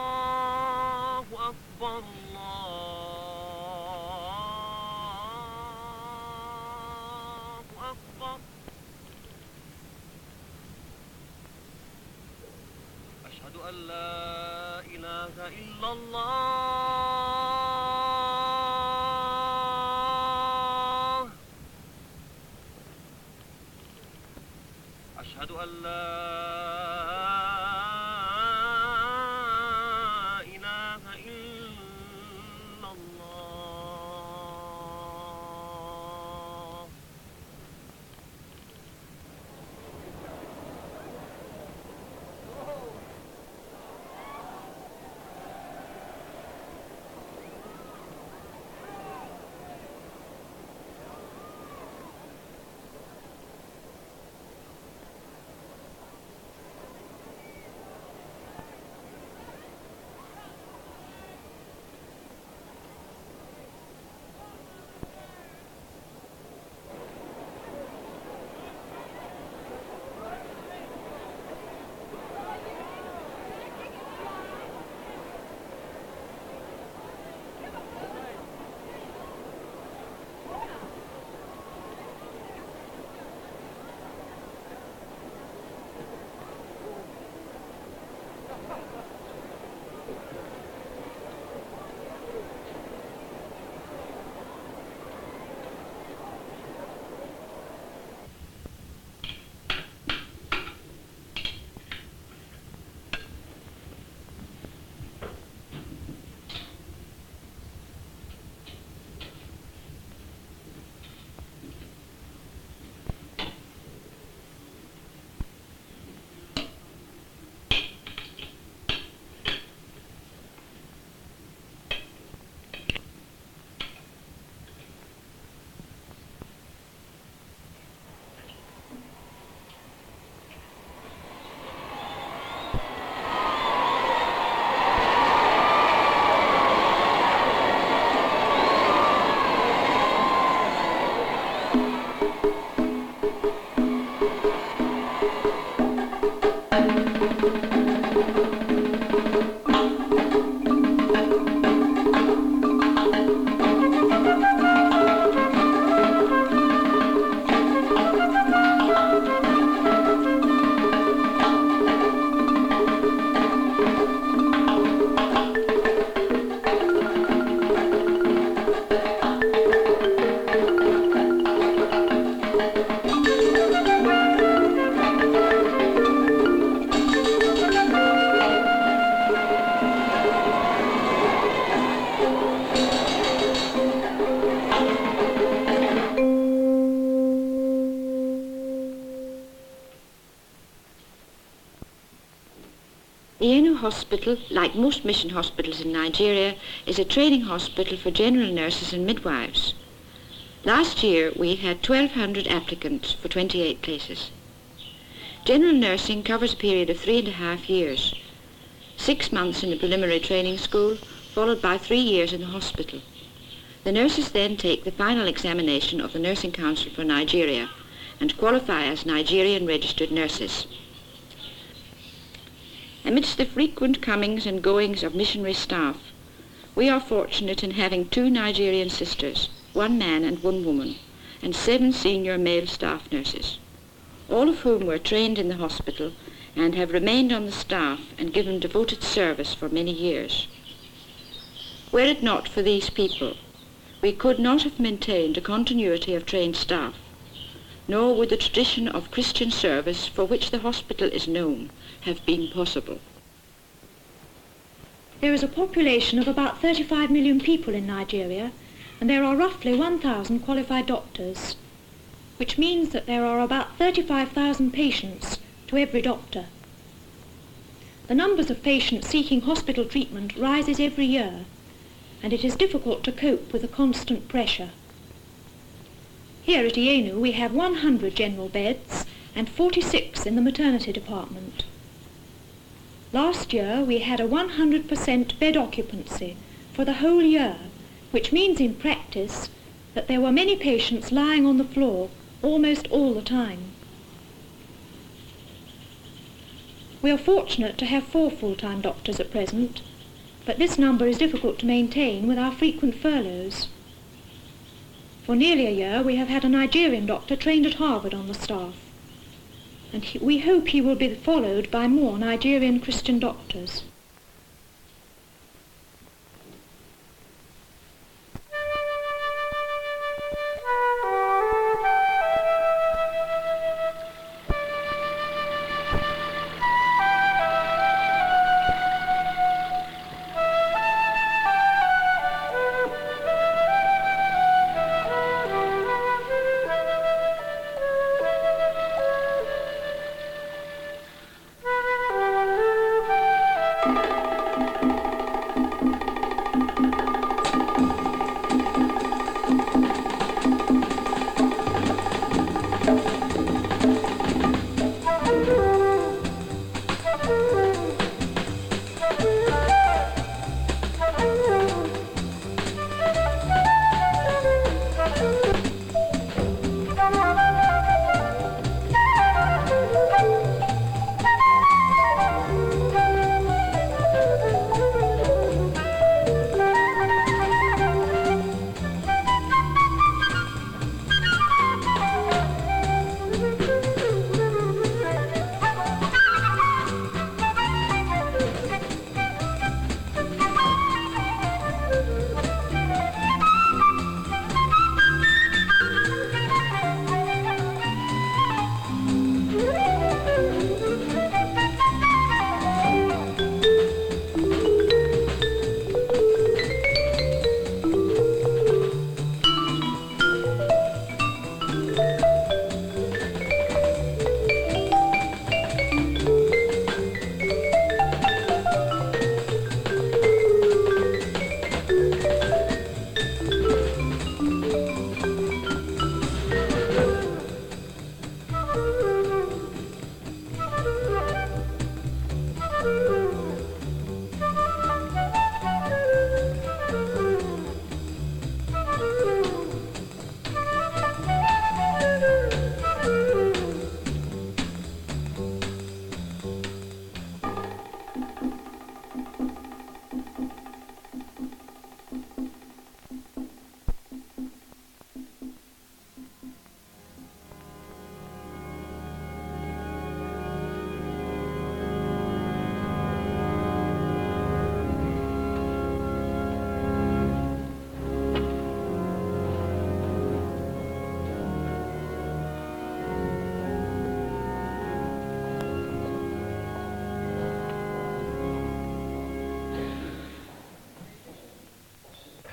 الله أكبر الله أكبر. أشهد أن لا إله إلا الله. أشهد أن لا إله إلا الله. hospital, like most mission hospitals in Nigeria, is a training hospital for general nurses and midwives. Last year we had 1,200 applicants for 28 places. General nursing covers a period of 3.5 years. 6 months in the preliminary training school, followed by 3 years in the hospital. The nurses then take the final examination of the Nursing Council for Nigeria and qualify as Nigerian registered nurses. Amidst the frequent comings and goings of missionary staff, we are fortunate in having 2 Nigerian sisters, 1 man and 1 woman, and 7 senior male staff nurses, all of whom were trained in the hospital and have remained on the staff and given devoted service for many years. Were it not for these people, we could not have maintained a continuity of trained staff, nor would the tradition of Christian service for which the hospital is known have been possible. There is a population of about 35 million people in Nigeria, and there are roughly 1,000 qualified doctors, which means that there are about 35,000 patients to every doctor. The numbers of patients seeking hospital treatment rises every year, and it is difficult to cope with the constant pressure. Here at Ienu we have 100 general beds and 46 in the maternity department. Last year we had a 100% bed occupancy for the whole year, which means in practice that there were many patients lying on the floor almost all the time. We are fortunate to have 4 full-time doctors at present, but this number is difficult to maintain with our frequent furloughs. For nearly a year we have had a Nigerian doctor trained at Harvard on the staff, and we hope he will be followed by more Nigerian Christian doctors.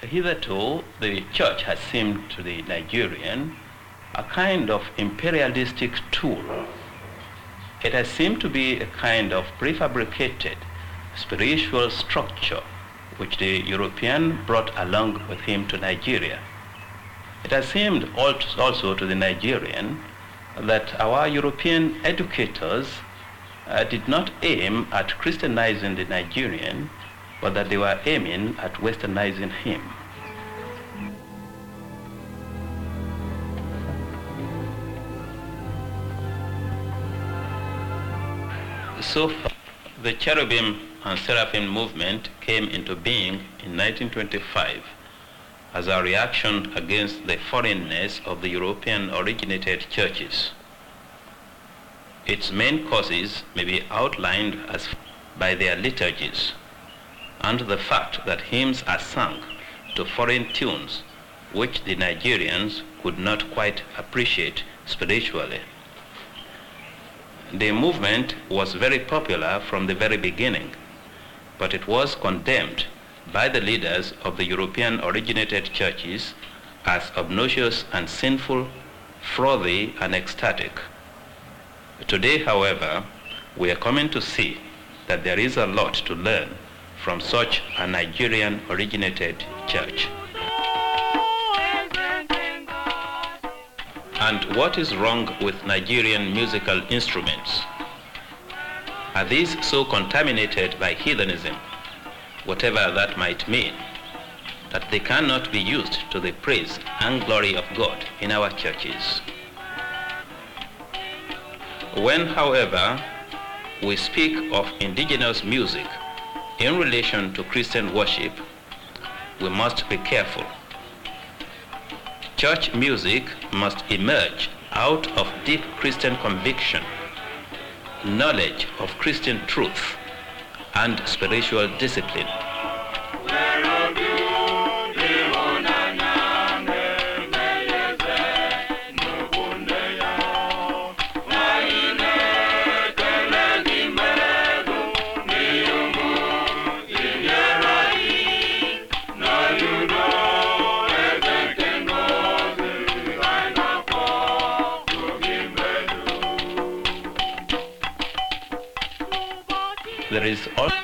Hitherto, the church has seemed to the Nigerian a kind of imperialistic tool. It has seemed to be a kind of prefabricated spiritual structure which the European brought along with him to Nigeria. It has seemed also to the Nigerian that our European educators did not aim at Christianizing the Nigerian, but that they were aiming at Westernizing him. So the Cherubim and Seraphim movement came into being in 1925 as a reaction against the foreignness of the European-originated churches. Its main causes may be outlined as by their liturgies and the fact that hymns are sung to foreign tunes which the Nigerians could not quite appreciate spiritually. The movement was very popular from the very beginning, but it was condemned by the leaders of the European-originated churches as obnoxious and sinful, frothy and ecstatic. Today, however, we are coming to see that there is a lot to learn from such a Nigerian-originated church. And what is wrong with Nigerian musical instruments? Are these so contaminated by heathenism, whatever that might mean, that they cannot be used to the praise and glory of God in our churches? When, however, we speak of indigenous music in relation to Christian worship, we must be careful. Church music must emerge out of deep Christian conviction, knowledge of Christian truth, and spiritual discipline. There is also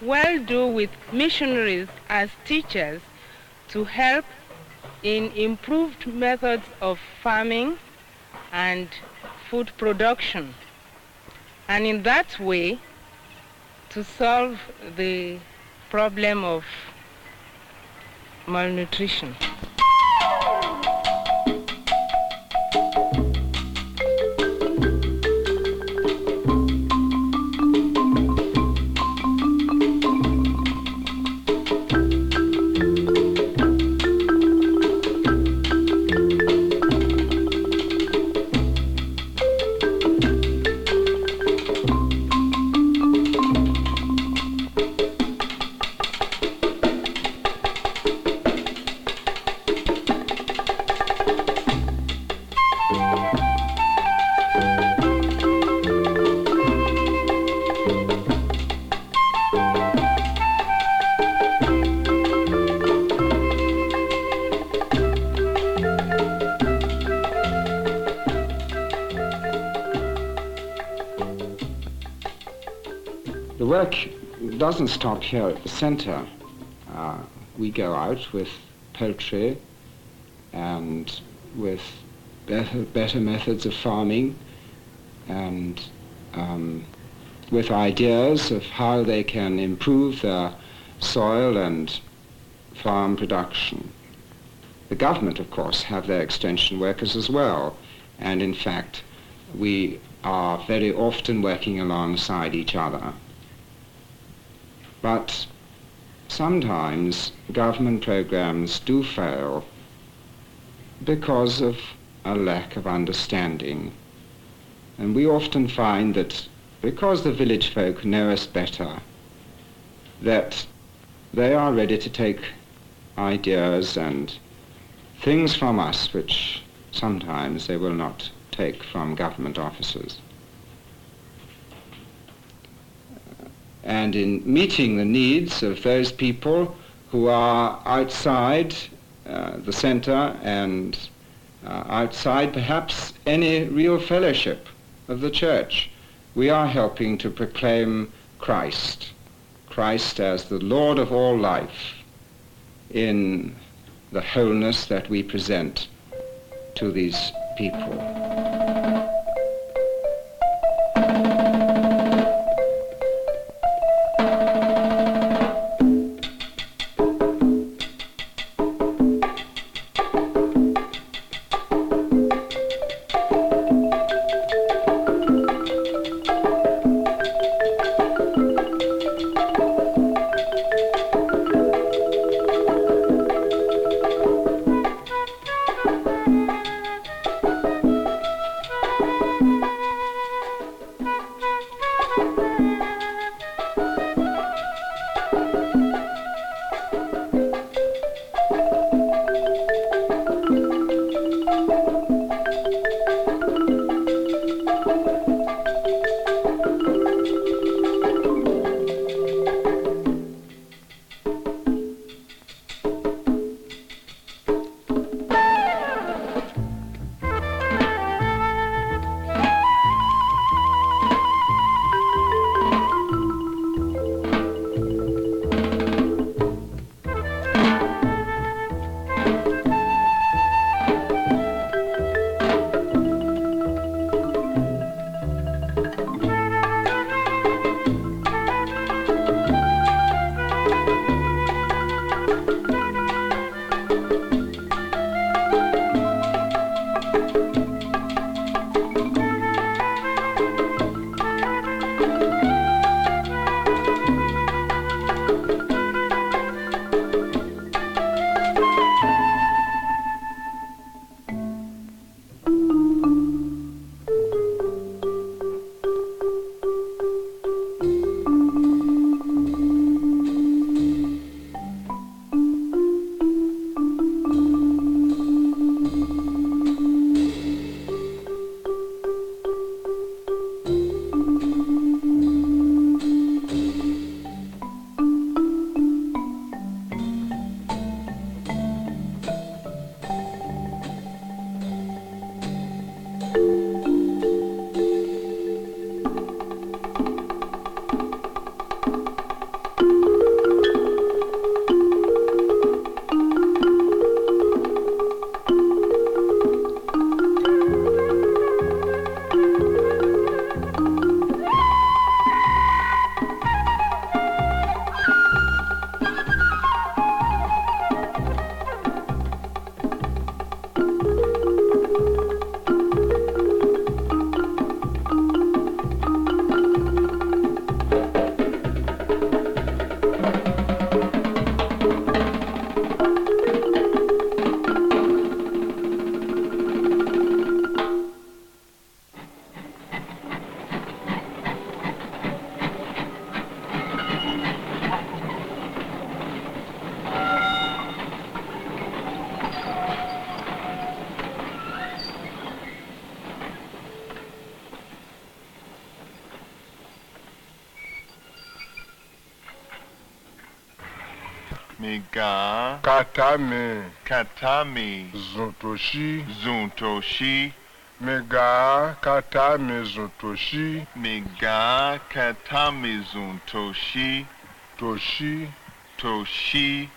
well do with missionaries as teachers to help in improved methods of farming and food production, and in that way to solve the problem of malnutrition. work doesn't stop here at the center. We go out with poultry and with better methods of farming and with ideas of how they can improve their soil and farm production. The government, of course, have their extension workers as well, and in fact we are very often working alongside each other. But sometimes government programs do fail because of a lack of understanding. And we often find that because the village folk know us better, that they are ready to take ideas and things from us which sometimes they will not take from government officers. And in meeting the needs of those people who are outside the center and outside perhaps any real fellowship of the church, we are helping to proclaim Christ as the Lord of all life in the wholeness that we present to these people. Katami Zuntoshi Mega kata mizun toshi. Mega kata mizun toshi. Toshi. Toshi.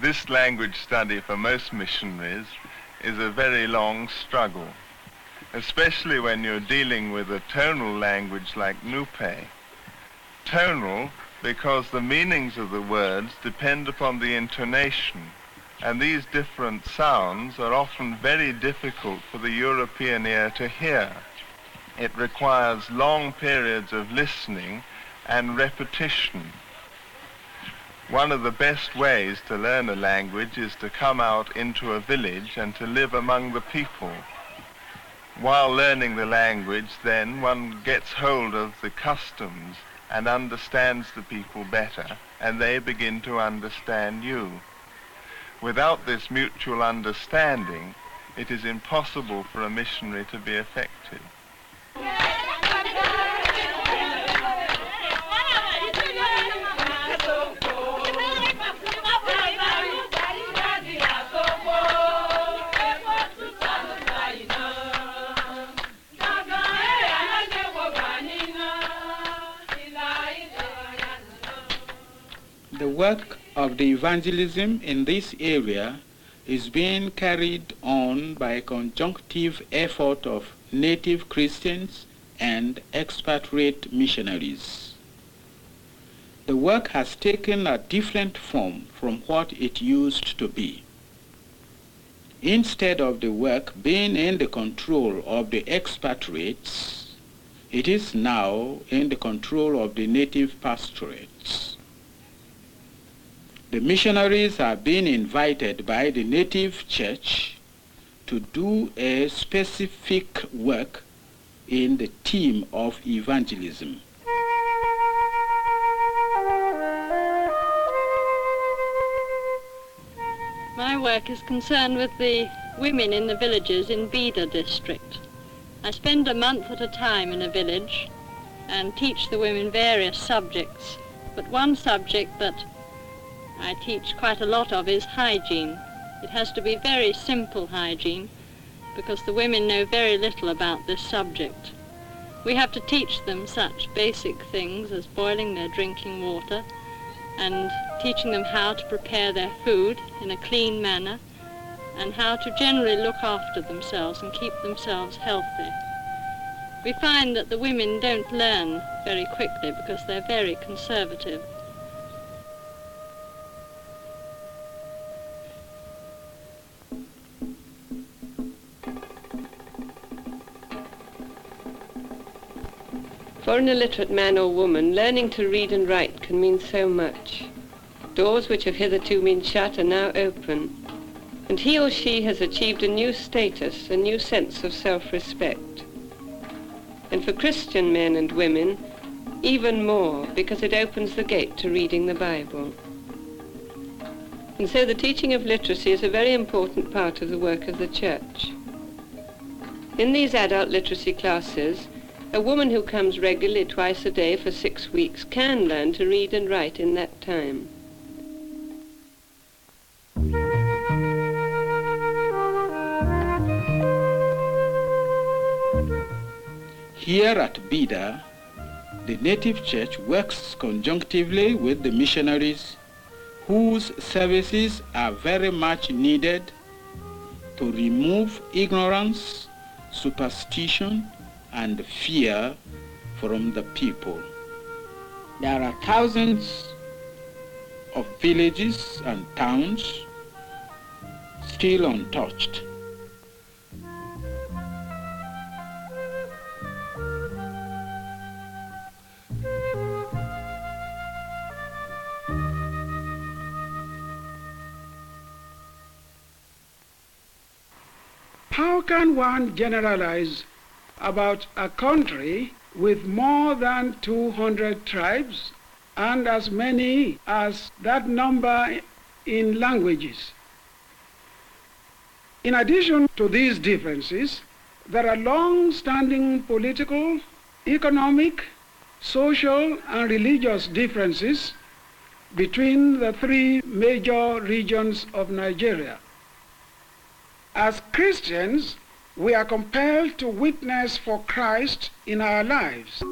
This language study for most missionaries is a very long struggle, especially when you're dealing with a tonal language like Nupe. Tonal because the meanings of the words depend upon the intonation, and these different sounds are often very difficult for the European ear to hear. It requires long periods of listening and repetition. One of the best ways to learn a language is to come out into a village and to live among the people. While learning the language, then one gets hold of the customs and understands the people better, and they begin to understand you. Without this mutual understanding, it is impossible for a missionary to be effective. The work of the evangelism in this area is being carried on by a conjunctive effort of native Christians and expatriate missionaries. The work has taken a different form from what it used to be. Instead of the work being in the control of the expatriates, it is now in the control of the native pastorates. The missionaries are being invited by the native church to do a specific work in the theme of evangelism. My work is concerned with the women in the villages in Bida district. I spend a month at a time in a village and teach the women various subjects, but one subject that I teach quite a lot of is hygiene. It has to be very simple hygiene because the women know very little about this subject. We have to teach them such basic things as boiling their drinking water and teaching them how to prepare their food in a clean manner and how to generally look after themselves and keep themselves healthy. We find that the women don't learn very quickly because they're very conservative. For an illiterate man or woman, learning to read and write can mean so much. Doors which have hitherto been shut are now open, and he or she has achieved a new status, a new sense of self-respect. And for Christian men and women, even more, because it opens the gate to reading the Bible. And so the teaching of literacy is a very important part of the work of the church. In these adult literacy classes, a woman who comes regularly twice a day for 6 weeks can learn to read and write in that time. Here at Bida, the native church works conjunctively with the missionaries whose services are very much needed to remove ignorance, superstition, and fear from the people. There are thousands of villages and towns still untouched. How can one generalize about a country with more than 200 tribes and as many as that number in languages? In addition to these differences, there are long-standing political, economic, social, and religious differences between the three major regions of Nigeria. As Christians, we are compelled to witness for Christ in our lives.